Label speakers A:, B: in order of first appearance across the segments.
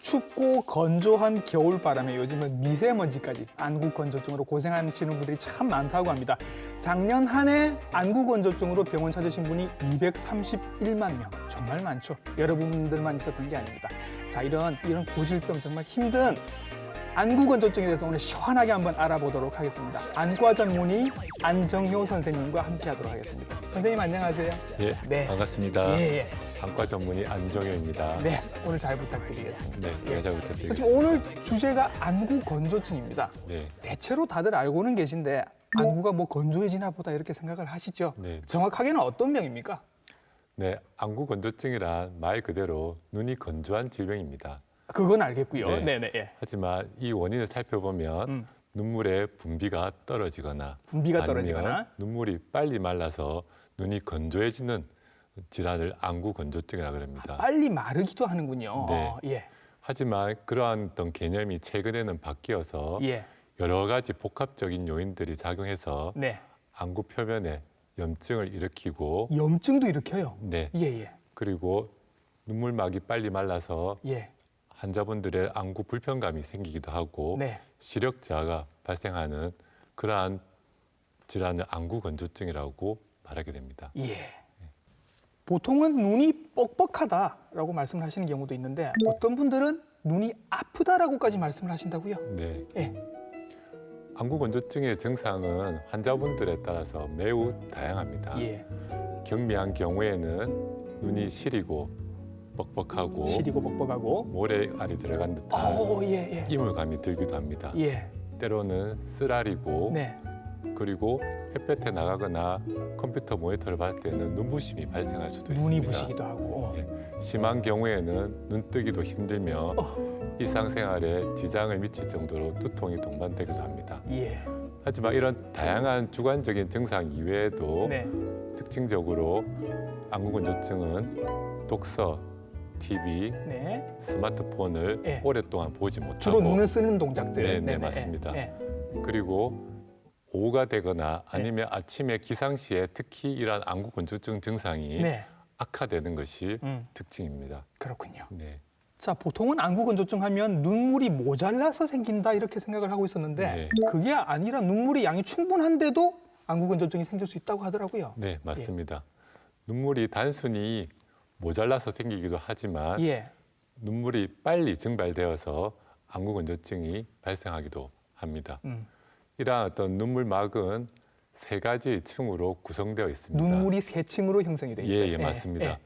A: 춥고 건조한 겨울바람에 요즘은 미세먼지까지 안구 건조증으로 고생하시는 분들이 참 많다고 합니다. 작년 한 해 안구 건조증으로 병원 찾으신 분이 231만 명. 정말 많죠. 여러분들만 있었던 게 아닙니다. 자, 이런 고질병 정말 힘든 안구 건조증에 대해서 오늘 시원하게 한번 알아보도록 하겠습니다. 안과 전문의 안정효 선생님과 함께하도록 하겠습니다. 선생님 안녕하세요.
B: 예,
A: 네.
B: 반갑습니다.
A: 예.
B: 안과 전문의 안정효입니다.
A: 네, 오늘 잘 부탁드리겠습니다.
B: 네, 제가 잘
A: 사실
B: 부탁드리겠습니다.
A: 오늘 주제가 안구 건조증입니다.
B: 네,
A: 대체로 다들 알고는 계신데 안구가 뭐 건조해지나 보다 이렇게 생각을 하시죠.
B: 네.
A: 정확하게는 어떤 병입니까?
B: 네, 안구 건조증이란 말 그대로 눈이 건조한 질병입니다.
A: 그건 알겠고요.
B: 네.
A: 네네. 예.
B: 하지만 이 원인을 살펴보면 눈물의 분비가 떨어지거나
A: 분비가
B: 아니면
A: 떨어지거나
B: 눈물이 빨리 말라서 눈이 건조해지는 질환을 안구 건조증이라고 합니다.
A: 빨리 마르기도 하는군요.
B: 네.
A: 예.
B: 하지만 그러한 어떤 개념이 최근에는 바뀌어서
A: 예.
B: 여러 가지 복합적인 요인들이 작용해서
A: 네.
B: 안구 표면에 염증을 일으키고
A: 염증도 일으켜요.
B: 네,
A: 예.
B: 그리고 눈물막이 빨리 말라서
A: 예.
B: 환자분들의 안구 불편감이 생기기도 하고
A: 네.
B: 시력저하가 발생하는 그러한 질환을 안구 건조증이라고 말하게 됩니다.
A: 예. 보통은 눈이 뻑뻑하다라고 말씀을 하시는 경우도 있는데 어떤 분들은 눈이 아프다라고까지 말씀을 하신다고요?
B: 네,
A: 예.
B: 안구 건조증의 증상은 환자분들에 따라서 매우 다양합니다.
A: 예.
B: 경미한 경우에는 눈이 시리고 뻑뻑하고
A: 시리고 뻑뻑하고.
B: 모래알이 들어간 듯한
A: 예.
B: 이물감이 들기도 합니다.
A: 예.
B: 때로는 쓰라리고
A: 네.
B: 그리고 햇볕에 나가거나 컴퓨터 모니터를 봤을 때는 눈부심이 발생할 수도 있습니다.
A: 눈이 부시기도 하고.
B: 예, 심한 경우에는 눈뜨기도 힘들며 일상생활에 지장을 미칠 정도로 두통이 동반되기도 합니다.
A: 예.
B: 하지만 이런 다양한 주관적인 증상 이외에도
A: 네.
B: 특징적으로 안구 건조증은 독서, TV,
A: 네.
B: 스마트폰을
A: 예.
B: 오랫동안 보지 못하고
A: 주로 눈을 쓰는 동작들.
B: 네,
A: 네네.
B: 맞습니다.
A: 예.
B: 그리고 오후가 되거나 아니면 아침에 기상시에 특히 이러한 안구 건조증 증상이
A: 네.
B: 악화되는 것이
A: 음.
B: 특징입니다.
A: 그렇군요.
B: 네.
A: 자, 보통은 안구 건조증 하면 눈물이 모자라서 생긴다 이렇게 생각을 하고 있었는데
B: 네.
A: 그게 아니라 눈물이 양이 충분한데도 안구 건조증이 생길 수 있다고 하더라고요.
B: 네, 맞습니다. 눈물이 단순히 모자라서 생기기도 하지만
A: 예.
B: 눈물이 빨리 증발되어서 안구 건조증이 발생하기도 합니다. 이러한 어떤 눈물막은 세 가지 층으로 구성되어 있습니다.
A: 눈물이 세 층으로 형성이 돼 있어요.
B: 예, 맞습니다.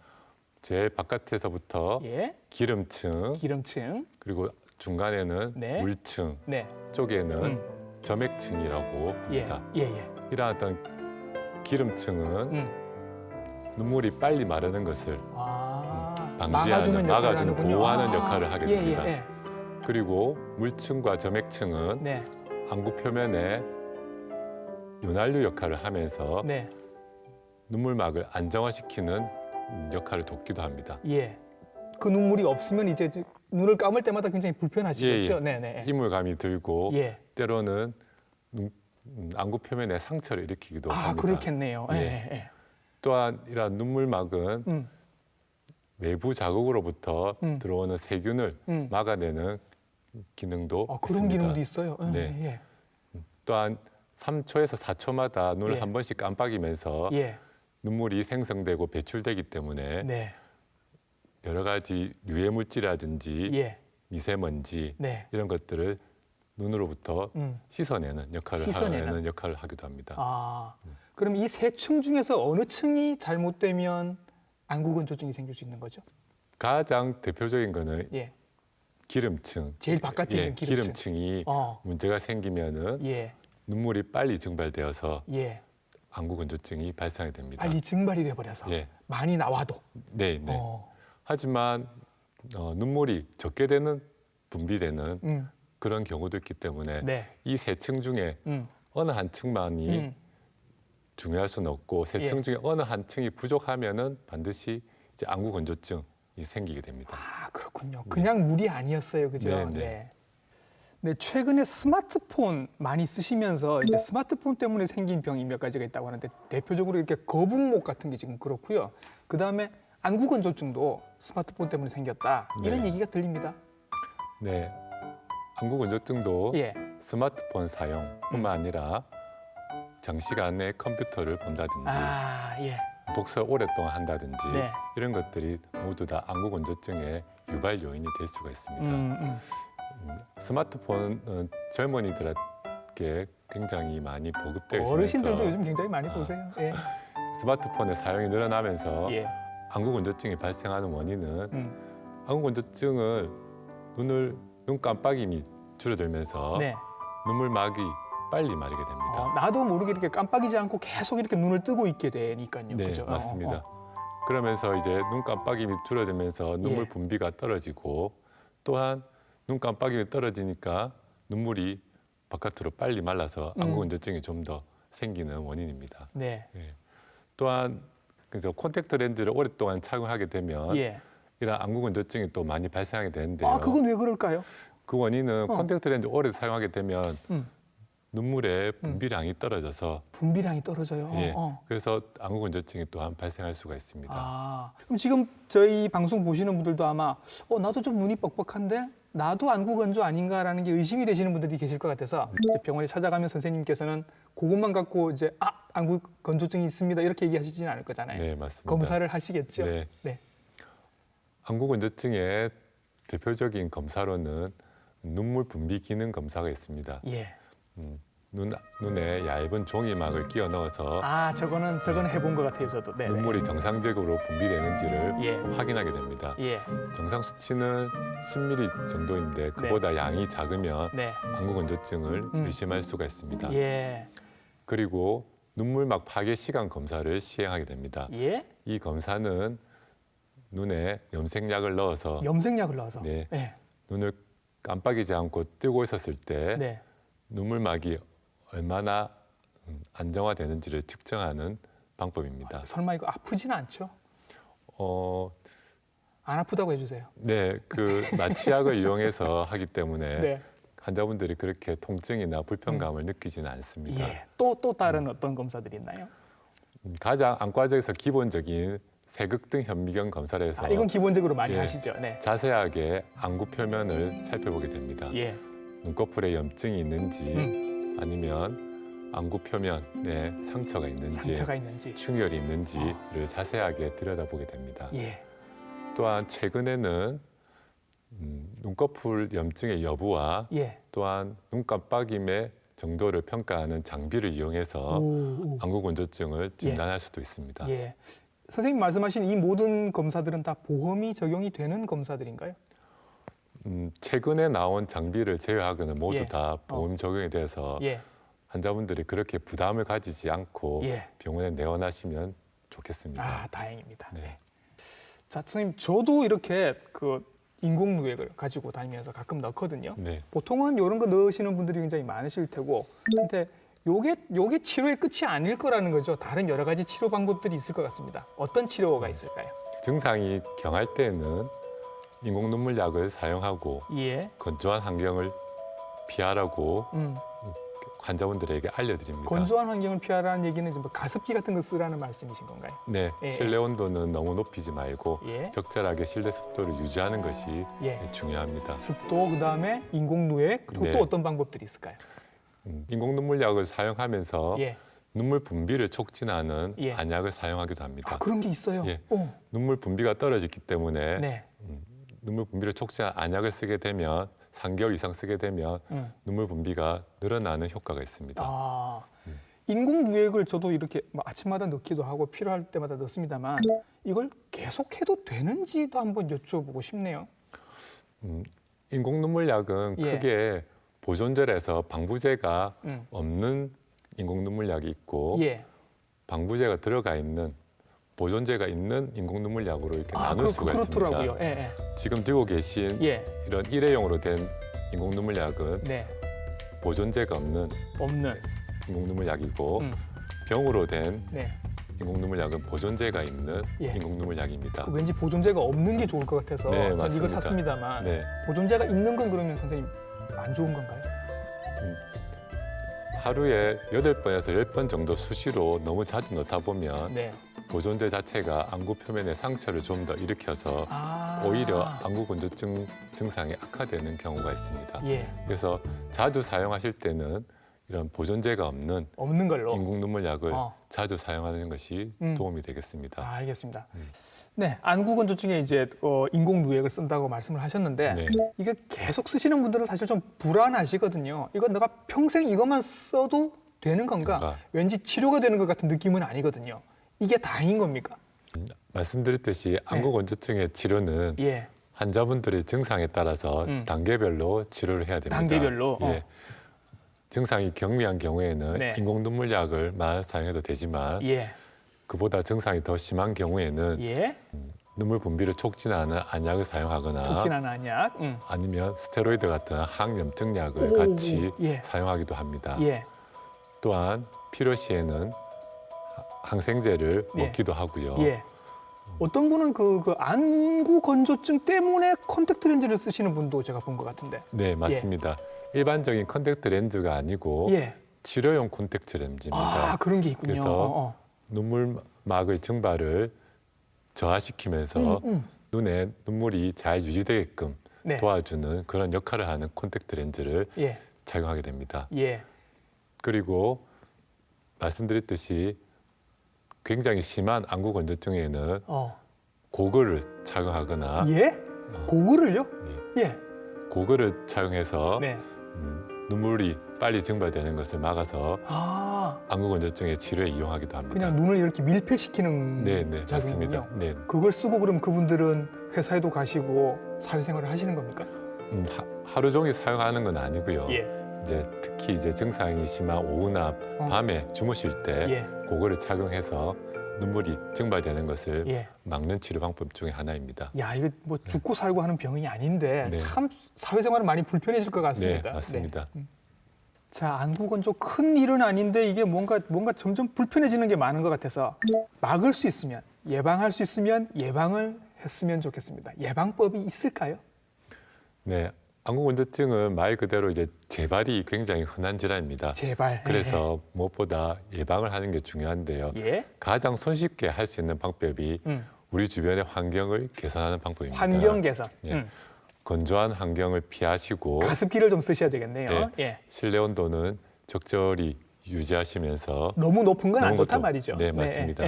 B: 제일 바깥에서부터
A: 예.
B: 기름층,
A: 기름층.
B: 그리고 중간에는
A: 네.
B: 물층,
A: 네.
B: 쪽에는 점액층이라고
A: 예.
B: 합니다.
A: 예.
B: 이러한 어떤 기름층은
A: 음.
B: 눈물이 빨리 마르는 것을
A: 막아주는
B: 막아주는
A: 역할을
B: 보호하는
A: 하는군요.
B: 역할을 하게 됩니다.
A: 예.
B: 그리고 물층과 점액층은
A: 네.
B: 안구 표면에 윤활유 역할을 하면서
A: 네.
B: 눈물막을 안정화시키는 역할을 돕기도 합니다.
A: 예. 그 눈물이 없으면 이제 눈을 감을 때마다 굉장히 불편하시겠죠.
B: 예.
A: 네네.
B: 이물감이 들고
A: 예.
B: 때로는 안구 표면에 상처를 일으키기도 합니다.
A: 그렇겠네요.
B: 예.
A: 예.
B: 또한 이러한 눈물막은 외부 자극으로부터 들어오는 세균을 막아내는 기능도
A: 그런
B: 있습니다.
A: 기능도 있어요.
B: 네.
A: 예.
B: 또한 3초에서 4초마다 눈을
A: 예.
B: 한 번씩 깜빡이면서
A: 예.
B: 눈물이 생성되고 배출되기 때문에
A: 네.
B: 여러 가지 유해 물질이라든지
A: 예.
B: 미세먼지
A: 네.
B: 이런 것들을 눈으로부터 씻어내는 역할을 하는 역할을 하기도 합니다.
A: 그럼 이 세 층 중에서 어느 층이 잘못되면 안구 건조증이 생길 수 있는 거죠?
B: 가장 대표적인 거는
A: 예.
B: 기름층.
A: 제일 바깥에 있는 기름층.
B: 기름층이 문제가 생기면은
A: 예.
B: 눈물이 빨리 증발되어서
A: 예.
B: 안구 건조증이 발생이 됩니다.
A: 빨리 증발이 돼 버려서
B: 예.
A: 많이 나와도.
B: 네. 하지만 눈물이 적게 되는 분비되는 그런 경우도 있기 때문에
A: 네.
B: 이 세 층 중에 어느 한 층만이 중요할 수는 없고 세 층
A: 예.
B: 중에 어느 한 층이 부족하면은 반드시 이제 안구 건조증이 생기게 됩니다.
A: 그렇군요. 그냥 물이 아니었어요, 그죠?
B: 네.
A: 네, 최근에 스마트폰 많이 쓰시면서 이제 스마트폰 때문에 생긴 병이 몇 가지가 있다고 하는데 대표적으로 이렇게 거북목 같은 게 지금 그렇고요. 그 다음에 안구 건조증도 스마트폰 때문에 생겼다 이런
B: 네.
A: 얘기가 들립니다.
B: 네, 안구 건조증도
A: 예.
B: 스마트폰 사용뿐만 아니라 장시간에 컴퓨터를 본다든지
A: 아, 예.
B: 독서 오랫동안 한다든지
A: 네.
B: 이런 것들이 모두 다 안구 건조증의 유발 요인이 될 수가 있습니다. 스마트폰은 젊은이들에게 굉장히 많이 보급되어 있어서
A: 어르신들도 요즘 굉장히 많이 보세요. 예.
B: 스마트폰의 사용이 늘어나면서
A: 예.
B: 안구 건조증이 발생하는 원인은
A: 음.
B: 안구 건조증은 눈 깜빡임이 줄어들면서
A: 네.
B: 눈물막이 빨리 마르게 됩니다.
A: 나도 모르게 이렇게 깜빡이지 않고 계속 이렇게 눈을 뜨고 있게 되니까요.
B: 네,
A: 그죠?
B: 맞습니다. 그러면서 이제 눈 깜빡임이 줄어들면서 눈물
A: 예.
B: 분비가 떨어지고 또한 눈 깜빡임이 떨어지니까 눈물이 바깥으로 빨리 말라서 안구 건조증이 좀 더 생기는 원인입니다.
A: 네.
B: 예. 또한 그래서 콘택트 렌즈를 오랫동안 착용하게 되면
A: 예.
B: 이런 안구 건조증이 또 많이 발생하게 되는데요.
A: 아, 그건 왜 그럴까요?
B: 그 원인은 콘택트 렌즈 오래 사용하게 되면
A: 음.
B: 눈물의 분비량이 떨어져서
A: 분비량이 떨어져요.
B: 예, 그래서 안구 건조증이 또한 발생할 수가 있습니다.
A: 아, 그럼 지금 저희 방송 보시는 분들도 아마 나도 좀 눈이 뻑뻑한데 나도 안구 건조 아닌가라는 게 의심이 되시는 분들이 계실 것 같아서 이제 병원에 찾아가면 선생님께서는 그것만 갖고 이제 안구 건조증이 있습니다 이렇게 얘기하시지는 않을 거잖아요.
B: 네, 맞습니다.
A: 검사를 하시겠죠.
B: 네.
A: 네.
B: 안구 건조증의 대표적인 검사로는 눈물 분비 기능 검사가 있습니다.
A: 예.
B: 눈에 얇은 종이막을 끼워 넣어서
A: 저거는 해본 것 같아요, 저도. 네.
B: 눈물이 정상적으로 분비되는지를
A: 예.
B: 확인하게 됩니다.
A: 예.
B: 정상 수치는 10ml 정도인데 그보다 양이 작으면
A: 네.
B: 안구 건조증을 의심할 수가 있습니다.
A: 예.
B: 그리고 눈물막 파괴 시간 검사를 시행하게 됩니다.
A: 예.
B: 이 검사는 눈에 염색약을 넣어서
A: 염색약을 넣어서.
B: 네.
A: 네.
B: 눈을 깜빡이지 않고 뜨고 있었을 때
A: 네.
B: 눈물막이 얼마나 안정화되는지를 측정하는 방법입니다.
A: 설마 이거 아프지는 않죠?
B: 어,
A: 안 아프다고 해주세요.
B: 네, 그 마취약을 이용해서 하기 때문에
A: 네.
B: 환자분들이 그렇게 통증이나 불편감을 느끼지는 않습니다.
A: 예. 또 다른 어떤 검사들이 있나요?
B: 가장 안과적에서 기본적인 세극등 현미경 검사를 해서
A: 이건 기본적으로 많이
B: 예.
A: 하시죠. 네.
B: 자세하게 안구 표면을 살펴보게 됩니다.
A: 예.
B: 눈꺼풀에 염증이 있는지 아니면 안구 표면에 상처가 있는지 충혈이 있는지를 자세하게 들여다보게 됩니다.
A: 예.
B: 또한 최근에는 눈꺼풀 염증의 여부와
A: 예.
B: 또한 눈 깜빡임의 정도를 평가하는 장비를 이용해서 안구 건조증을 진단할 수도 있습니다.
A: 예. 선생님 말씀하신 이 모든 검사들은 다 보험이 적용이 되는 검사들인가요?
B: 최근에 나온 장비를 제외하고는 모두
A: 예.
B: 다 보험 적용이 돼서
A: 예.
B: 환자분들이 그렇게 부담을 가지지 않고
A: 예.
B: 병원에 내원하시면 좋겠습니다.
A: 다행입니다.
B: 네.
A: 네. 자, 선생님 저도 이렇게 그 인공누액을 가지고 다니면서 가끔 넣거든요.
B: 네.
A: 보통은 이런 거 넣으시는 분들이 굉장히 많으실 테고, 근데 요게 치료의 끝이 아닐 거라는 거죠. 다른 여러 가지 치료 방법들이 있을 것 같습니다. 어떤 치료가 있을까요?
B: 증상이 경할 때는 인공 눈물 약을 사용하고
A: 예.
B: 건조한 환경을 피하라고 환자분들에게 알려드립니다.
A: 건조한 환경을 피하라는 얘기는 좀 가습기 같은 거 쓰라는 말씀이신 건가요?
B: 네,
A: 예.
B: 실내 온도는 너무 높이지 말고
A: 예.
B: 적절하게 실내 습도를 유지하는 것이
A: 예.
B: 중요합니다.
A: 습도, 그다음에 인공누액, 그리고
B: 네.
A: 또 어떤 방법들이 있을까요?
B: 인공 눈물 약을 사용하면서
A: 예.
B: 눈물 분비를 촉진하는
A: 예.
B: 안약을 사용하기도 합니다.
A: 그런 게 있어요.
B: 예.
A: 오.
B: 눈물 분비가 떨어졌기 때문에
A: 네.
B: 눈물 분비를 촉진한 안약을 쓰게 되면 3개월 이상 쓰게 되면 눈물 분비가 늘어나는 효과가 있습니다.
A: 인공누액을 저도 이렇게 뭐 아침마다 넣기도 하고 필요할 때마다 넣습니다만 이걸 계속해도 되는지도 한번 여쭤보고 싶네요.
B: 인공 눈물 약은
A: 예.
B: 크게 보존제에서 방부제가 없는 인공 눈물 약이 있고
A: 예.
B: 방부제가 들어가 있는 보존제가 있는 인공 눈물 약으로 이렇게 나눌 수가
A: 그렇더라고요.
B: 있습니다.
A: 예,
B: 지금 들고 계신
A: 예.
B: 이런 일회용으로 된 인공 눈물 약은
A: 네.
B: 보존제가 없는
A: 없는.
B: 인공 눈물 약이고
A: 음.
B: 병으로 된
A: 네.
B: 인공 눈물 약은 보존제가 있는
A: 예.
B: 인공 눈물 약입니다.
A: 왠지 보존제가 없는 게 좋을 것 같아서
B: 네,
A: 전 이걸
B: 맞습니다.
A: 샀습니다만
B: 네.
A: 보존제가 있는 건 그러면 선생님 안 좋은 건가요?
B: 하루에 8번에서 10번 정도 수시로 너무 자주 넣다 보면
A: 네.
B: 보존제 자체가 안구 표면의 상처를 좀 더 일으켜서 오히려 안구 건조증 증상이 악화되는 경우가 있습니다.
A: 예.
B: 그래서 자주 사용하실 때는 이런 보존제가 없는
A: 걸로.
B: 인공 눈물 약을
A: 어.
B: 자주 사용하는 것이 도움이 되겠습니다.
A: 알겠습니다. 네, 안구 건조증에 이제 인공 누액을 쓴다고 말씀을 하셨는데
B: 네.
A: 이게 계속 쓰시는 분들은 사실 좀 불안하시거든요. 이거 내가 평생 이것만 써도 되는 건가? 왠지 치료가 되는 것 같은 느낌은 아니거든요. 이게 다인 겁니까?
B: 말씀드렸듯이 안구 건조증의 치료는
A: 예.
B: 환자분들의 증상에 따라서 단계별로 치료를 해야 됩니다.
A: 단계별로?
B: 예. 증상이 경미한 경우에는
A: 네.
B: 인공 눈물 약을만 사용해도 되지만
A: 예.
B: 그보다 증상이 더 심한 경우에는
A: 예.
B: 눈물 분비를 촉진하는 안약을 사용하거나
A: 촉진하는 안약.
B: 아니면 스테로이드 같은 항염증 약을
A: 오,
B: 같이
A: 예.
B: 사용하기도 합니다.
A: 예.
B: 또한 필요시에는 항생제를
A: 예.
B: 먹기도 하고요.
A: 예. 어떤 분은 그 안구 건조증 때문에 컨택트 렌즈를 쓰시는 분도 제가 본 것 같은데.
B: 네, 맞습니다. 일반적인 컨택트 렌즈가 아니고
A: 예.
B: 치료용 컨택트 렌즈입니다.
A: 아, 그런 게 있군요.
B: 그래서 눈물막의 증발을 저하시키면서 눈에 눈물이 잘 유지되게끔
A: 네.
B: 도와주는 그런 역할을 하는 컨택트 렌즈를
A: 예.
B: 착용하게 됩니다.
A: 예.
B: 그리고 말씀드렸듯이 굉장히 심한 안구 건조증에는 고글을 착용하거나
A: 예? 고글을요?
B: 예,
A: 예.
B: 고글을 착용해서
A: 네.
B: 눈물이 빨리 증발되는 것을 막아서 안구 건조증의 치료에 이용하기도 합니다.
A: 그냥 눈을 이렇게 밀폐시키는
B: 네, 맞습니다.
A: 작용이군요.
B: 네.
A: 그걸 쓰고 그럼 그분들은 회사에도 가시고 사회생활을 하시는 겁니까?
B: 하루 종일 사용하는 건 아니고요.
A: 예.
B: 이제 특히 이제 증상이 심한 오후나 밤에 주무실 때
A: 예.
B: 고글을 착용해서 눈물이 증발되는 것을
A: 예.
B: 막는 치료 방법 중에 하나입니다.
A: 야, 이거 뭐 죽고 살고 하는 병이 아닌데
B: 네.
A: 참 사회생활은 많이 불편해질 것 같습니다.
B: 네, 맞습니다.
A: 네. 자, 안구 건조 큰 일은 아닌데 이게 뭔가 점점 불편해지는 게 많은 것 같아서 막을 수 있으면 예방할 수 있으면 예방을 했으면 좋겠습니다. 예방법이 있을까요?
B: 네, 안구 건조증은 말 그대로 이제 재발이 굉장히 흔한 질환입니다.
A: 제발.
B: 그래서 무엇보다 예방을 하는 게 중요한데요.
A: 예.
B: 가장 손쉽게 할 수 있는 방법이 우리 주변의 환경을 개선하는 방법입니다.
A: 환경 개선.
B: 예. 건조한 환경을 피하시고
A: 가습기를 좀 쓰셔야 되겠네요.
B: 네.
A: 예.
B: 실내 온도는 적절히 유지하시면서
A: 너무 높은 건 안
B: 너무
A: 좋단
B: 높-
A: 말이죠.
B: 네, 맞습니다.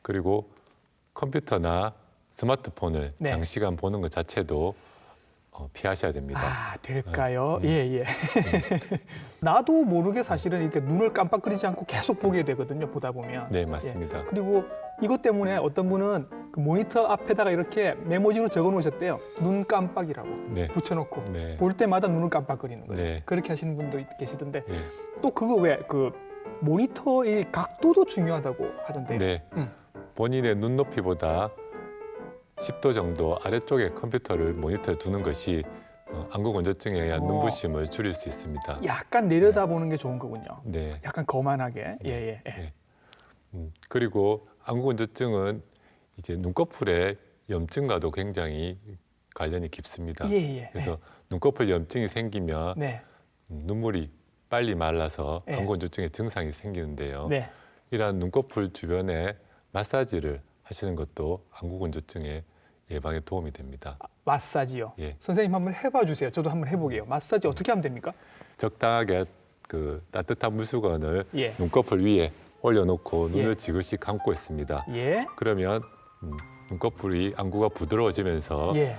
B: 그리고 컴퓨터나 스마트폰을
A: 네.
B: 장시간 보는 것 자체도 피하셔야 됩니다.
A: 아, 될까요? 예. 나도 모르게 사실은 이렇게 눈을 깜빡거리지 않고 계속 보게 되거든요. 보다 보면.
B: 네, 맞습니다.
A: 예. 그리고 이것 때문에 어떤 분은 그 모니터 앞에다가 이렇게 메모지로 적어 놓으셨대요. 눈 깜빡이라고
B: 네.
A: 붙여놓고
B: 네.
A: 볼 때마다 눈을 깜빡거리는 거죠.
B: 네.
A: 그렇게 하시는 분도 계시던데
B: 네.
A: 또 그거 왜 그 모니터의 각도도 중요하다고 하던데요.
B: 네. 본인의 눈높이보다 10도 정도 아래쪽에 컴퓨터를 모니터에 두는 것이 안구 건조증에 의한 눈부심을 줄일 수 있습니다.
A: 약간 내려다보는 게 좋은 거군요.
B: 네.
A: 약간 거만하게. 예.
B: 네. 그리고 안구 건조증은 이제 눈꺼풀의 염증과도 굉장히 관련이 깊습니다.
A: 예.
B: 그래서 눈꺼풀 염증이 생기면
A: 네.
B: 눈물이 빨리 말라서
A: 예.
B: 안구 건조증의 증상이 생기는데요.
A: 네.
B: 이러한 눈꺼풀 주변에 마사지를 하시는 것도 안구 건조증의 예방에 도움이 됩니다.
A: 마사지요.
B: 예.
A: 선생님 한번 해봐 주세요. 저도 한번 해보게요. 마사지 어떻게 하면 됩니까?
B: 적당하게 그 따뜻한 물수건을
A: 예.
B: 눈꺼풀 위에 올려놓고 눈을
A: 예.
B: 지그시 감고 있습니다.
A: 예.
B: 그러면 눈꺼풀이 안구가 부드러워지면서
A: 예.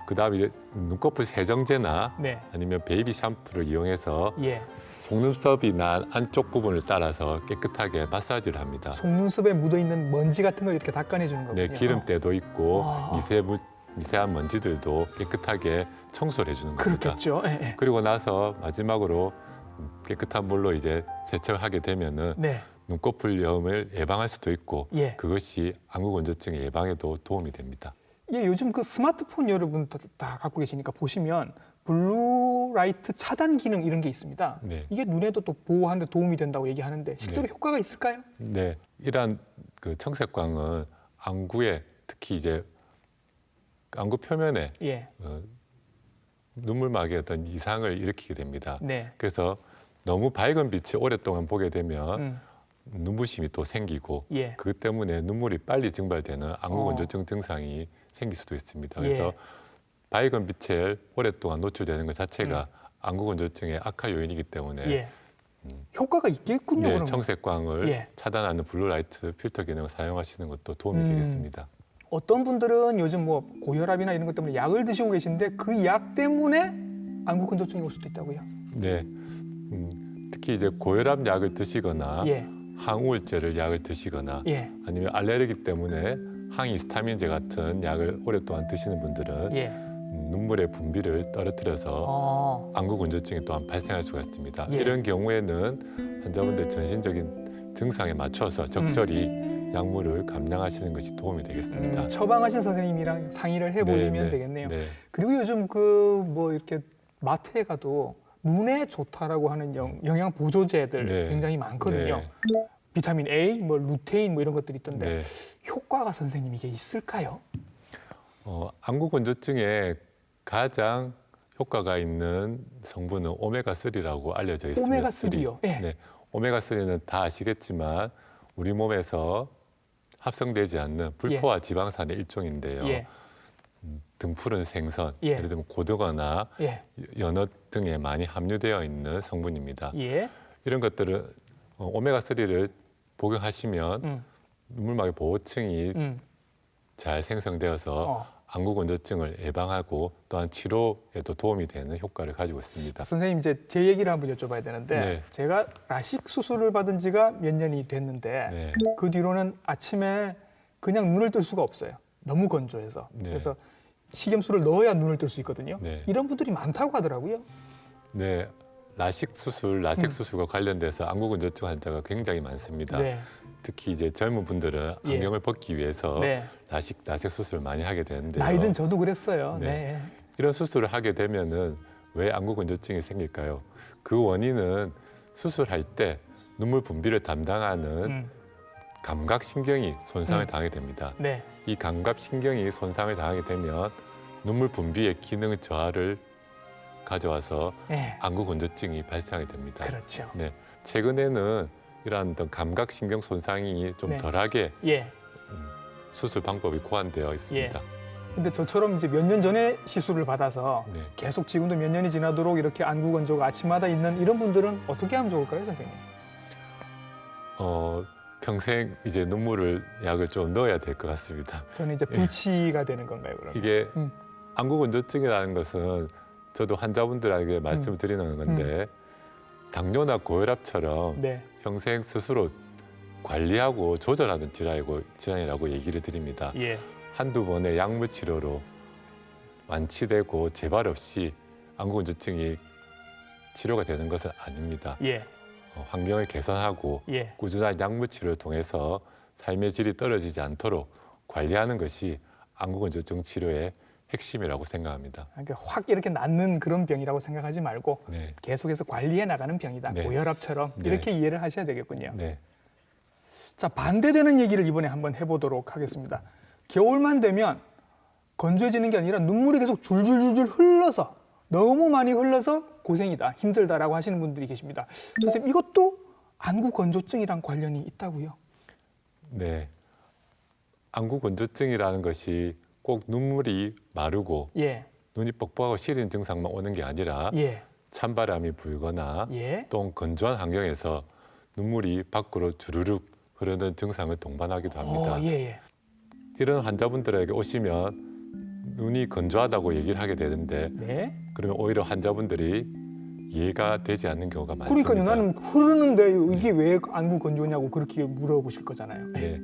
B: 그다음에 눈꺼풀 세정제나
A: 네.
B: 아니면 베이비 샴푸를 이용해서
A: 예.
B: 속눈썹이 난 안쪽 부분을 따라서 깨끗하게 마사지를 합니다.
A: 속눈썹에 묻어 있는 먼지 같은 걸 이렇게 닦아내 주는 거군요.
B: 네, 기름때도 있고
A: 아.
B: 미세한 먼지들도 깨끗하게 청소를 해주는 겁니다.
A: 그렇겠죠. 예.
B: 그리고 나서 마지막으로 깨끗한 물로 이제 세척을 하게 되면은
A: 네.
B: 눈꺼풀염을 예방할 수도 있고
A: 예.
B: 그것이 안구 건조증의 예방에도 도움이 됩니다.
A: 예, 요즘 그 스마트폰 여러분 다 갖고 계시니까 보시면 블루라이트 차단 기능 이런 게 있습니다.
B: 네.
A: 이게 눈에도 또 보호하는 데 도움이 된다고 얘기하는데 실제로
B: 네.
A: 효과가 있을까요?
B: 네, 이러한 그 청색광은 안구에 특히 이제 안구 표면에
A: 예.
B: 눈물막에 어떤 이상을 일으키게 됩니다.
A: 네.
B: 그래서 너무 밝은 빛을 오랫동안 보게 되면 눈부심이 또 생기고
A: 예.
B: 그것 때문에 눈물이 빨리 증발되는 안구
A: 어.
B: 건조증 증상이 생길 수도 있습니다.
A: 예.
B: 그래서 밝은 빛에 오랫동안 노출되는 것 자체가 안구 건조증의 악화 요인이기 때문에
A: 예. 효과가 있겠군요.
B: 네,
A: 그러면.
B: 청색광을
A: 예.
B: 차단하는 블루라이트 필터 기능을 사용하시는 것도 도움이 되겠습니다.
A: 어떤 분들은 요즘 뭐 고혈압이나 이런 것 때문에 약을 드시고 계신데 그 약 때문에 안구 건조증이 올 수도 있다고요.
B: 네, 특히 이제 고혈압 약을 드시거나
A: 예.
B: 항우울제를 약을 드시거나
A: 예.
B: 아니면 알레르기 때문에 항히스타민제 같은 약을 오랫동안 드시는 분들은
A: 예.
B: 눈물의 분비를 떨어뜨려서 안구 건조증이 또한 발생할 수가 있습니다.
A: 예.
B: 이런 경우에는 환자분들 전신적인 증상에 맞춰서 적절히 약물을 감량하시는 것이 도움이 되겠습니다.
A: 처방하신 선생님이랑 상의를 해보시면 되겠네요.
B: 네.
A: 그리고 요즘 그 뭐 이렇게 마트에 가도 눈에 좋다라고 하는 영양 보조제들
B: 네.
A: 굉장히 많거든요.
B: 네.
A: 비타민 A, 뭐 루테인 뭐 이런 것들이 있던데
B: 네.
A: 효과가 선생님 이게 있을까요?
B: 안구 건조증에 가장 효과가 있는 성분은 오메가3라고 알려져 있습니다.
A: 오메가3요? 예.
B: 네. 오메가3는 다 아시겠지만 우리 몸에서 합성되지 않는 불포화 지방산의 일종인데요.
A: 예.
B: 등푸른 생선,
A: 예.
B: 예를 들면 고등어나
A: 예.
B: 연어 등에 많이 함유되어 있는 성분입니다.
A: 예.
B: 이런 것들은 오메가3를 복용하시면 눈물막의 보호층이 잘 생성되어서 안구 건조증을 예방하고 또한 치료에도 도움이 되는 효과를 가지고 있습니다.
A: 선생님 이제 제 얘기를 한번 여쭤봐야 되는데
B: 네.
A: 제가 라식 수술을 받은 지가 몇 년이 됐는데
B: 네.
A: 그 뒤로는 아침에 그냥 눈을 뜰 수가 없어요. 너무 건조해서.
B: 네.
A: 그래서 식염수를 넣어야 눈을 뜰 수 있거든요.
B: 네.
A: 이런 분들이 많다고 하더라고요.
B: 네, 라식 수술, 라섹 수술과 관련돼서 안구 건조증 환자가 굉장히 많습니다.
A: 네.
B: 특히 이제 젊은 분들은
A: 예.
B: 안경을 벗기 위해서
A: 네.
B: 라섹 수술을 많이 하게 되는데요.
A: 나이든 저도 그랬어요.
B: 네.
A: 네.
B: 이런 수술을 하게 되면은 왜 안구 건조증이 생길까요? 그 원인은 수술할 때 눈물 분비를 담당하는 감각신경이 손상을 당하게 됩니다.
A: 네.
B: 이 감각신경이 손상을 당하게 되면 눈물 분비의 기능 저하를 가져와서
A: 네.
B: 안구 건조증이 발생하게 됩니다.
A: 그렇죠.
B: 네, 최근에는 이러한 어떤 감각신경 손상이 좀
A: 네.
B: 덜하게
A: 예.
B: 수술 방법이 고안되어 있습니다.
A: 근데 저처럼 이제 몇 년 전에 시술을 받아서
B: 네.
A: 계속 지금도 몇 년이 지나도록 이렇게 안구 건조가 아침마다 있는 이런 분들은 어떻게 하면 좋을까요, 선생님?
B: 평생 이제 눈물을 약을 좀 넣어야 될 것 같습니다.
A: 저는 이제 불치가 되는 건가요, 그러면?
B: 이게 안구 건조증이라는 것은 저도 환자분들에게 말씀을 드리는 건데 당뇨나 고혈압처럼
A: 네.
B: 평생 스스로 관리하고 조절하는 질환이라고 얘기를 드립니다.
A: 예.
B: 한두 번의 약물 치료로 완치되고 재발 없이 안구 건조증이 치료가 되는 것은 아닙니다.
A: 예.
B: 환경을 개선하고
A: 예.
B: 꾸준한 약물 치료를 통해서 삶의 질이 떨어지지 않도록 관리하는 것이 안구 건조증 치료의 핵심이라고 생각합니다.
A: 그러니까 확 이렇게 낫는 그런 병이라고 생각하지 말고
B: 네.
A: 계속해서 관리해 나가는 병이다.
B: 네.
A: 고혈압처럼
B: 네.
A: 이렇게 이해를 하셔야 되겠군요.
B: 네.
A: 자, 반대되는 얘기를 이번에 한번 해보도록 하겠습니다. 겨울만 되면 건조해지는 게 아니라 눈물이 계속 줄줄줄줄 흘러서 너무 많이 흘러서 고생이다, 힘들다라고 하시는 분들이 계십니다. 선생님, 이것도 안구 건조증이랑 관련이 있다고요?
B: 네. 안구 건조증이라는 것이 꼭 눈물이 마르고
A: 예,
B: 눈이 뻑뻑하고 시린 증상만 오는 게 아니라
A: 예,
B: 찬바람이 불거나
A: 예.
B: 또 건조한 환경에서 눈물이 밖으로 주르륵 흐르는 증상을 동반하기도 합니다.
A: 예, 예.
B: 이런 환자분들에게 오시면 눈이 건조하다고 얘기를 하게 되는데
A: 네.
B: 그러면 오히려 환자분들이 이해가 되지 않는 경우가 많습니다.
A: 그러니까요, 나는 흐르는데 이게 왜 안구 건조냐고 그렇게 물어보실 거잖아요.
B: 네.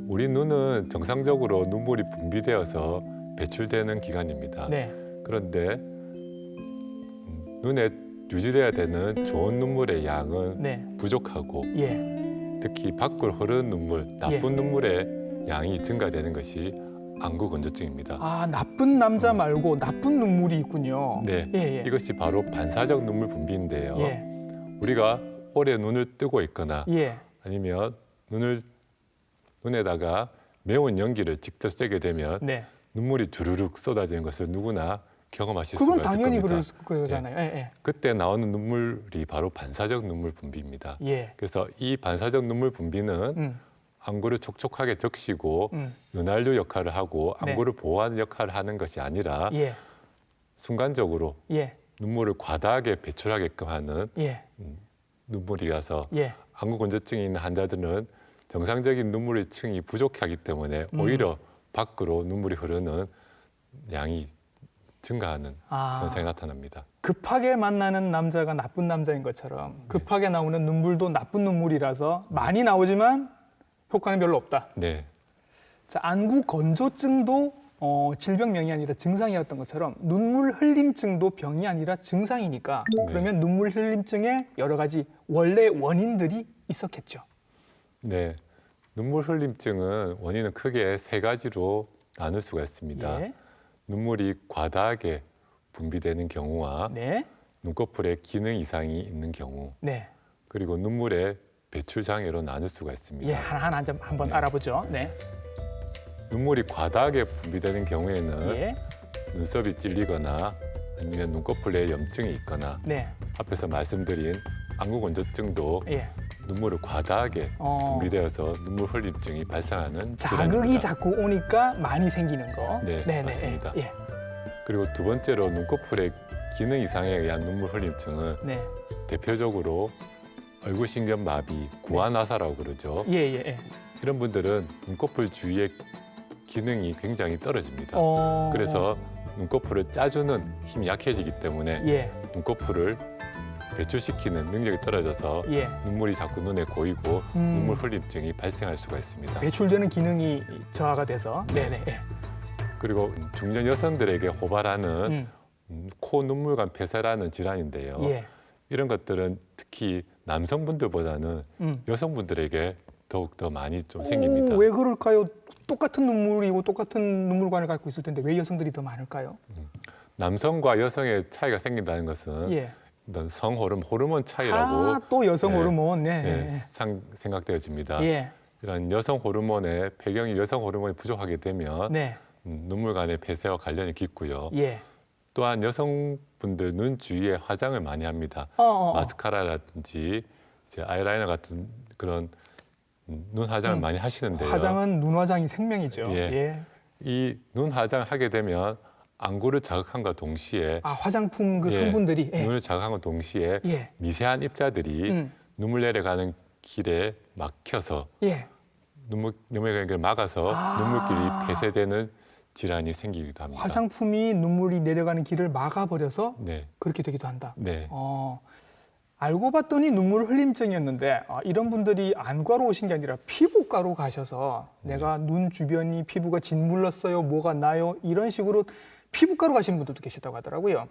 B: 우리 눈은 정상적으로 눈물이 분비되어서 배출되는 기관입니다.
A: 네.
B: 그런데 눈에 유지돼야 되는 좋은 눈물의 양은
A: 네.
B: 부족하고
A: 예.
B: 특히 밖으로 흐르는 눈물, 나쁜 눈물의 양이 증가되는 것이 안구 건조증입니다.
A: 아, 나쁜 남자 말고 나쁜 눈물이 있군요.
B: 네,
A: 예, 예.
B: 이것이 바로 반사적 눈물 분비인데요.
A: 예.
B: 우리가 오래 눈을 뜨고 있거나
A: 예.
B: 아니면 눈에다가 매운 연기를 직접 쐬게 되면
A: 네.
B: 눈물이 주르륵 쏟아지는 것을 누구나 경험하실
A: 그건
B: 수가 있을
A: 당연히
B: 겁니다.
A: 그럴 거잖아요. 예,
B: 그때 나오는 눈물이 바로 반사적 눈물 분비입니다.
A: 예. 예.
B: 그래서 이 반사적 눈물 분비는 안구를 촉촉하게 적시고 윤활유 역할을 하고
A: 네.
B: 안구를 보호하는 역할을 하는 것이 아니라
A: 예.
B: 순간적으로
A: 예.
B: 눈물을 과다하게 배출하게끔 하는
A: 예.
B: 눈물이라서
A: 예.
B: 안구 건조증이 있는 환자들은 정상적인 눈물의 층이 부족하기 때문에 오히려 밖으로 눈물이 흐르는 양이 증가하는 현상이 나타납니다.
A: 급하게 만나는 남자가 나쁜 남자인 것처럼 급하게 나오는 눈물도 나쁜 눈물이라서 많이 나오지만 효과는 별로 없다.
B: 네,
A: 자, 안구 건조증도 질병명이 아니라 증상이었던 것처럼 눈물 흘림증도 병이 아니라 증상이니까 그러면 눈물 흘림증에 여러 가지 원래 원인들이 있었겠죠.
B: 네. 눈물 흘림증은 원인은 크게 세 가지로 나눌 수가 있습니다.
A: 예.
B: 눈물이 과다하게 분비되는 경우와
A: 네.
B: 눈꺼풀에 기능 이상이 있는 경우,
A: 네.
B: 그리고 눈물의 배출 장애로 나눌 수가 있습니다.
A: 예, 하나하나 좀 한번
B: 네.
A: 알아보죠. 네.
B: 눈물이 과다하게 분비되는 경우에는
A: 예.
B: 눈썹이 찔리거나 아니면 눈꺼풀에 염증이 있거나
A: 네.
B: 앞에서 말씀드린 안구 건조증도
A: 예.
B: 눈물을 과다하게 분비되어서 눈물 흘림증이 발생하는
A: 자극이
B: 질환입니다.
A: 자꾸 오니까 많이 생기는 거.
B: 네,
A: 네네.
B: 맞습니다.
A: 예.
B: 그리고 두 번째로 눈꺼풀의 기능 이상에 의한 눈물 흘림증은
A: 네.
B: 대표적으로 얼굴신경 마비, 구안화사라고 그러죠.
A: 예, 예, 예.
B: 이런 분들은 눈꺼풀 주위의 기능이 굉장히 떨어집니다. 그래서 눈꺼풀을 짜주는 힘이 약해지기 때문에
A: 예.
B: 눈꺼풀을 배출시키는 능력이 떨어져서
A: 예.
B: 눈물이 자꾸 눈에 고이고 눈물 흘림증이 발생할 수가 있습니다.
A: 배출되는 기능이 저하가 돼서. 네네. 예.
B: 그리고 중년 여성들에게 호발하는 코 눈물관 폐쇄라는 질환인데요.
A: 예.
B: 이런 것들은 특히 남성분들보다는 여성분들에게 더욱 더 많이 좀 생깁니다.
A: 왜 그럴까요? 똑같은 눈물이고 똑같은 눈물관을 갖고 있을 텐데 왜 여성들이 더 많을까요?
B: 남성과 여성의 차이가 생긴다는 것은
A: 예.
B: 어떤 호르몬 차이라고
A: 또 여성
B: 네,
A: 호르몬. 네.
B: 네, 생각되어집니다.
A: 예.
B: 이런 여성 호르몬의 배경이 여성 호르몬이 부족하게 되면
A: 네.
B: 눈물관의 폐쇄와 관련이 깊고요.
A: 예.
B: 또한 여성분들 눈 주위에 화장을 많이 합니다. 마스카라라든지 이제 아이라이너 같은 그런 눈 화장을 많이 하시는데요.
A: 화장은 눈 화장이 생명이죠.
B: 예.
A: 예.
B: 이 눈 화장을 하게 되면 안구를 자극함과 동시에
A: 화장품 그
B: 예,
A: 성분들이. 예.
B: 눈을 자극함과 동시에
A: 예.
B: 미세한 입자들이 눈물 내려가는 길에 막혀서
A: 예.
B: 눈물을 막아서 눈물길이 폐쇄되는 질환이 생기기도 합니다.
A: 화장품이 눈물이 내려가는 길을 막아버려서
B: 네,
A: 그렇게 되기도 한다.
B: 네,
A: 알고 봤더니 눈물 흘림증이었는데 이런 분들이 안과로 오신 게 아니라 피부과로 가셔서 내가 눈 주변이 피부가 짓물렀어요, 뭐가 나요 이런 식으로 피부과로 가시는 분들도 계시다고 하더라고요.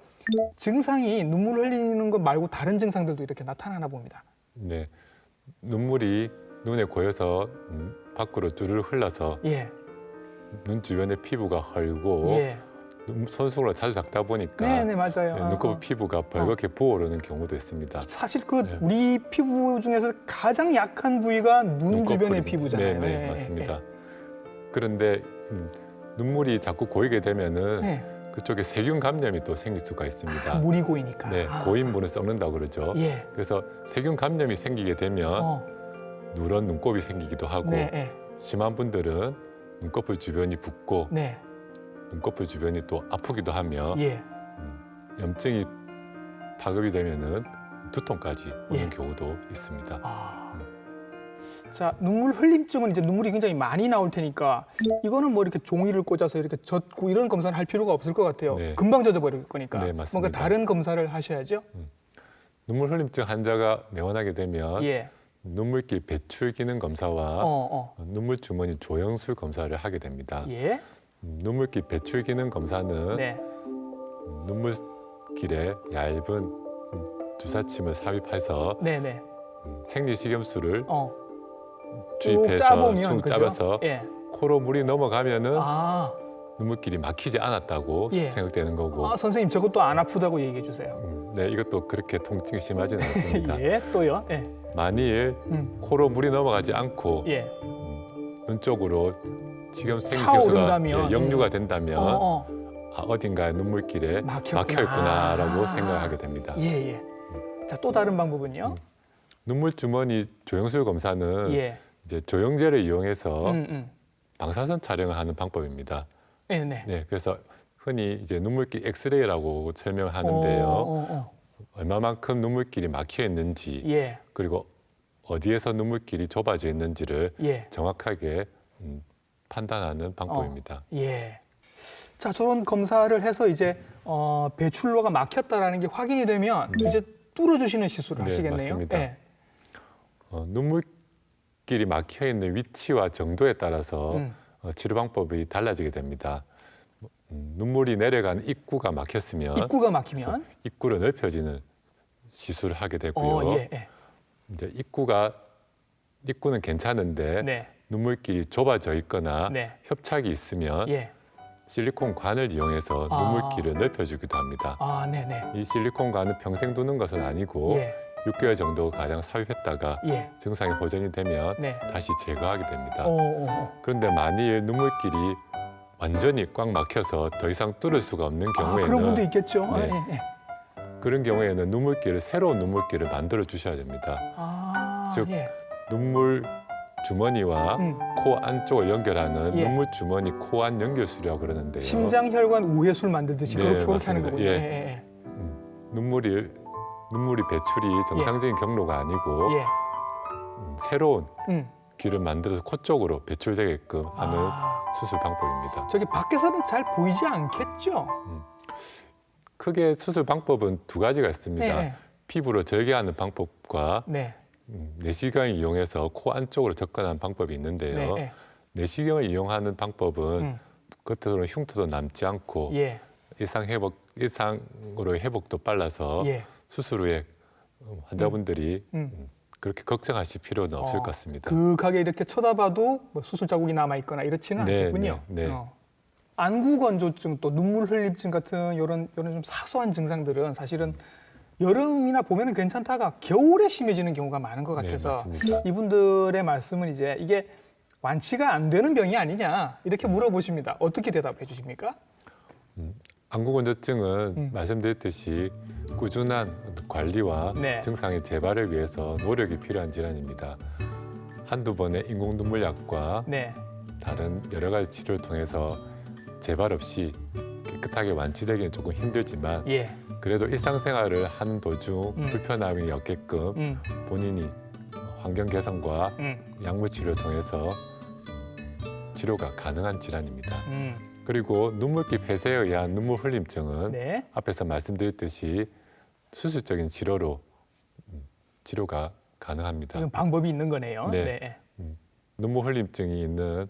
A: 증상이 눈물 흘리는 것 말고 다른 증상들도 이렇게 나타나나 봅니다.
B: 네. 눈물이 눈에 고여서 밖으로 쭈르르 흘러서
A: 예,
B: 눈 주변의 피부가 헐고
A: 예,
B: 손수건으로 자주 닦다 보니까
A: 네, 맞아요.
B: 눈꺼풀 피부가 벌겋게 부어오르는 경우도 있습니다.
A: 사실 그
B: 네.
A: 우리 피부 중에서 가장 약한 부위가 눈 주변의
B: 눈꺼풀입니다.
A: 피부잖아요.
B: 네,
A: 예,
B: 맞습니다. 그런데 눈물이 자꾸 고이게 되면은
A: 예.
B: 그쪽에 세균 감염이 또 생길 수가 있습니다.
A: 물이 고이니까.
B: 네, 고인 물은 썩는다고 그러죠.
A: 예.
B: 그래서 세균 감염이 생기게 되면 누런 눈곱이 생기기도 하고
A: 네, 예.
B: 심한 분들은 눈꺼풀 주변이 붓고
A: 네,
B: 눈꺼풀 주변이 또 아프기도 하며
A: 예.
B: 염증이 파급이 되면은 두통까지 오는
A: 예.
B: 경우도 있습니다.
A: 자, 눈물 흘림증은 이제 눈물이 굉장히 많이 나올 테니까 이거는 뭐 이렇게 종이를 꽂아서 이렇게 젖고 이런 검사를 할 필요가 없을 것 같아요.
B: 네.
A: 금방 젖어버릴 거니까.
B: 네, 맞습니다.
A: 뭔가 다른 검사를 하셔야죠.
B: 눈물 흘림증 환자가 내원하게 되면
A: 예.
B: 눈물길 배출 기능 검사와 눈물 주머니 조영술 검사를 하게 됩니다.
A: 예.
B: 눈물길 배출 기능 검사는
A: 네.
B: 눈물길에 얇은 주사침을 삽입해서
A: 네네.
B: 생리식염수를
A: 쭉
B: 주입해서
A: 짜보면,
B: 쭉
A: 그죠?
B: 짜봐서
A: 예.
B: 코로 물이 넘어가면은
A: 아,
B: 눈물길이 막히지 않았다고
A: 예.
B: 생각되는 거고.
A: 선생님 저것도 안 아프다고 얘기해 주세요.
B: 네, 이것도 그렇게 통증이 심하지는 않습니다.
A: 예, 또요. 예.
B: 만일 코로 물이 넘어가지 않고
A: 예.
B: 눈 쪽으로 지금
A: 차오른다면,
B: 생리식염수가 역류가 된다면 어딘가에 눈물길에
A: 막혔구나.
B: 막혀있구나라고 생각하게 됩니다.
A: 예, 예. 자, 또 다른 방법은요?
B: 눈물 주머니 조영술 검사는
A: 예.
B: 이제 조영제를 이용해서
A: 음.
B: 방사선 촬영을 하는 방법입니다.
A: 네, 네.
B: 네, 그래서 흔히 이제 눈물길 엑스레이라고 설명하는데요. 얼마만큼 눈물길이 막혀 있는지
A: 예.
B: 그리고 어디에서 눈물길이 좁아져 있는지를
A: 예.
B: 정확하게 판단하는 방법입니다.
A: 예. 자, 저런 검사를 해서 이제 배출로가 막혔다라는 게 확인이 되면 이제 뚫어주시는 시술을
B: 네,
A: 하시겠네요.
B: 맞습니다.
A: 예.
B: 눈물길이 막혀 있는 위치와 정도에 따라서
A: 음.
B: 치료 방법이 달라지게 됩니다. 눈물이 내려가는 입구가 막혔으면
A: 입구가 막히면
B: 입구를 넓혀지는 시술을 하게 되고요.
A: 예, 예.
B: 이제 입구는 괜찮은데
A: 네.
B: 눈물길이 좁아져 있거나
A: 네.
B: 협착이 있으면
A: 예.
B: 실리콘 관을 이용해서
A: 아.
B: 눈물길을 넓혀주기도 합니다.
A: 아, 네, 네.
B: 이 실리콘 관은 평생 두는 것은 아니고
A: 예.
B: 6개월 정도 가량 삽입했다가
A: 예.
B: 증상이 호전이 되면
A: 네.
B: 다시 제거하게 됩니다.
A: 어.
B: 그런데 만일 눈물길이 완전히 꽉 막혀서 더 이상 뚫을 수가 없는
A: 아,
B: 경우에는
A: 그런 분도 있겠죠.
B: 네.
A: 예.
B: 그런 경우에는 새로운 눈물길을 만들어 주셔야 됩니다.
A: 아,
B: 즉,
A: 예.
B: 눈물 주머니와 코 안쪽을 연결하는
A: 예.
B: 눈물 주머니 코 안 연결술이라고 그러는데요.
A: 심장혈관 우회술 만들듯이
B: 네,
A: 그렇게 하는
B: 맞습니다.
A: 거군요.
B: 예. 눈물이 배출이 정상적인 경로가 아니고
A: 예.
B: 새로운
A: 음.
B: 길을 만들어서 코 쪽으로 배출되게끔 하는
A: 아,
B: 수술 방법입니다.
A: 저기 밖에서는 잘 보이지 않겠죠?
B: 크게 수술 방법은 두 가지가 있습니다.
A: 네.
B: 피부로 절개하는 방법과
A: 네.
B: 내시경을 이용해서 코 안쪽으로 접근하는 방법이 있는데요.
A: 네.
B: 내시경을 이용하는 방법은 겉으로는 흉터도 남지 않고
A: 예.
B: 일상으로의 회복도 빨라서
A: 예.
B: 수술 후에 환자분들이
A: 음.
B: 그렇게 걱정하실 필요는 없을 것 같습니다.
A: 그하게 이렇게 쳐다봐도 뭐 수술 자국이 남아 있거나 이렇지는
B: 네,
A: 않겠군요.
B: 네.
A: 안구 건조증 또 눈물 흘림증 같은 이런 좀 사소한 증상들은 사실은 여름이나 봄에는 괜찮다가 겨울에 심해지는 경우가 많은 것
B: 네,
A: 같아서
B: 맞습니다.
A: 이분들의 말씀은 이제 이게 완치가 안 되는 병이 아니냐 이렇게 물어보십니다. 어떻게 대답해 주십니까?
B: 안구 건조증은 말씀드렸듯이 꾸준한 관리와
A: 네.
B: 증상의 재발을 위해서 노력이 필요한 질환입니다. 한두 번의 인공 눈물약과
A: 네.
B: 다른 여러 가지 치료를 통해서 재발 없이 깨끗하게 완치되기는 조금 힘들지만
A: 예.
B: 그래도 일상생활을 하는 도중 불편함이 없게끔 본인이 환경 개선과 약물 치료를 통해서 치료가 가능한 질환입니다. 그리고 눈물기 폐쇄에 의한 눈물 흘림증은
A: 네.
B: 앞에서 말씀드렸듯이 수술적인 치료로 치료가 가능합니다.
A: 이건 방법이 있는 거네요.
B: 네. 눈물 흘림증이 있는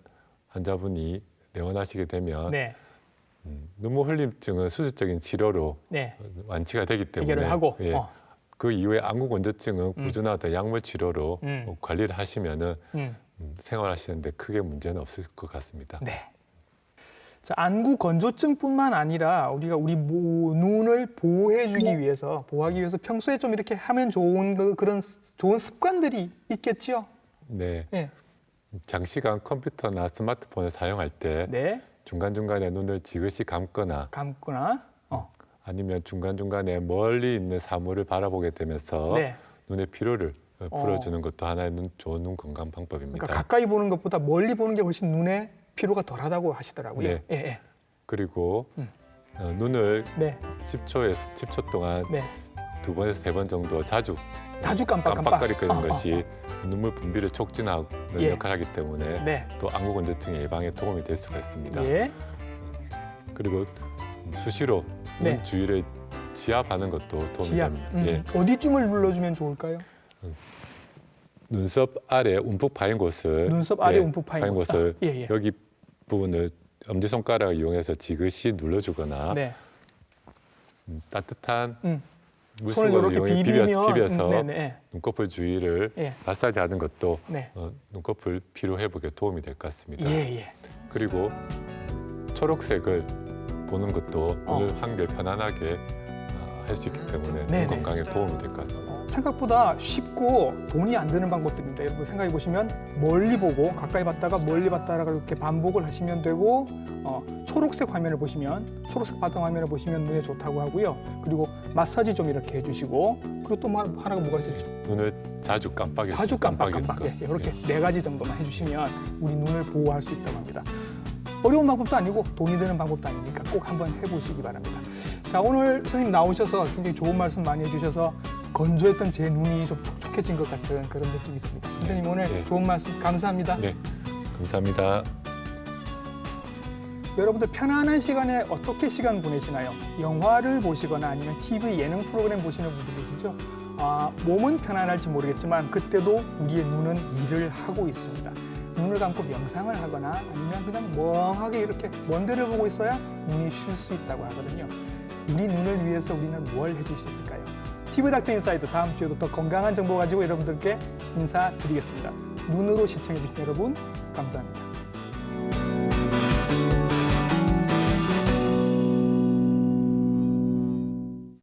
B: 환자분이 내원하시게 되면
A: 네.
B: 눈물 흘림증은 수술적인 치료로
A: 네.
B: 완치가 되기 때문에
A: 해결을 하고.
B: 예, 그 이후에 안구 건조증은 꾸준하게 약물 치료로 관리를 하시면은 생활하시는데 크게 문제는 없을 것 같습니다.
A: 네. 자, 안구 건조증뿐만 아니라 우리가 우리 눈을 보호하기 위해서 평소에 좀 이렇게 하면 좋은 그런 좋은 습관들이 있겠죠.
B: 네.
A: 네.
B: 장시간 컴퓨터나 스마트폰을 사용할 때
A: 네.
B: 중간중간에 눈을 지그시 감거나
A: 감거나.
B: 아니면 중간중간에 멀리 있는 사물을 바라보게 되면서
A: 네.
B: 눈의 피로를 풀어주는 것도 하나의 좋은 눈 건강 방법입니다.
A: 그러니까 가까이 보는 것보다 멀리 보는 게 훨씬 눈에 피로가 덜하다고 하시더라고요.
B: 네.
A: 예, 예.
B: 그리고 눈을
A: 네.
B: 10초 동안
A: 네.
B: 2번에서 3번 정도 자주
A: 깜빡거리는
B: 것이 눈물 분비를 촉진하는
A: 예.
B: 역할을 하기 때문에
A: 네.
B: 또 안구 건조증 예방에 도움이 될 수가 있습니다.
A: 예.
B: 그리고 수시로
A: 네.
B: 눈 주위를 지압하는 것도 도움이
A: 지압.
B: 됩니다. 예.
A: 어디쯤을 눌러주면 좋을까요?
B: 눈썹 아래 움푹 파인 곳을
A: 눈썹 아래 움푹 파인 곳.
B: 곳을
A: 예, 예.
B: 여기 부분을 엄지손가락을 이용해서 지그시 눌러주거나
A: 네.
B: 따뜻한
A: 손을
B: 물수건을
A: 이렇게
B: 이용해 비벼서
A: 네네.
B: 눈꺼풀 주위를
A: 예.
B: 마사지하는 것도
A: 네.
B: 눈꺼풀 피로 회복에 도움이 될 것 같습니다.
A: 예, 예.
B: 그리고 초록색을 보는 것도
A: 어.
B: 눈을 한결 편안하게 할 수 있기 때문에
A: 네네.
B: 눈 건강에 도움이 될 것 같습니다.
A: 생각보다 쉽고 돈이 안 드는 방법들입니다. 여러분 생각해 보시면 멀리 보고 가까이 봤다가 멀리 봤다가 이렇게 반복을 하시면 되고 초록색 화면을 보시면 초록색 바탕 화면을 보시면 눈에 좋다고 하고요. 그리고 마사지 좀 이렇게 해주시고 그리고 또 하나가 뭐가 있었죠?
B: 눈을 자주 깜빡이
A: 자주 깜빡 예, 이렇게
B: 네.
A: 네 가지 정도만 해주시면 우리 눈을 보호할 수 있다고 합니다. 어려운 방법도 아니고 돈이 드는 방법도 아니니까 꼭 한번 해보시기 바랍니다. 자, 오늘 선생님 나오셔서 굉장히 좋은 말씀 많이 해주셔서 건조했던 제 눈이 좀 촉촉해진 것 같은 그런 느낌이 듭니다. 선생님 오늘
B: 네.
A: 좋은 말씀 감사합니다.
B: 네, 감사합니다.
A: 여러분들 편안한 시간에 어떻게 시간 보내시나요? 영화를 보시거나 아니면 TV 예능 프로그램 보시는 분들 계시죠? 몸은 편안할지 모르겠지만 그때도 우리의 눈은 일을 하고 있습니다. 눈을 감고 명상을 하거나 아니면 그냥 멍하게 이렇게 먼 데를 보고 있어야 눈이 쉴 수 있다고 하거든요. 우리 눈을 위해서 우리는 뭘 해줄 수 있을까요? TV 닥터 인사이드 다음 주에도 더 건강한 정보 가지고 여러분들께 인사드리겠습니다. 눈으로 시청해 주신 여러분 감사합니다.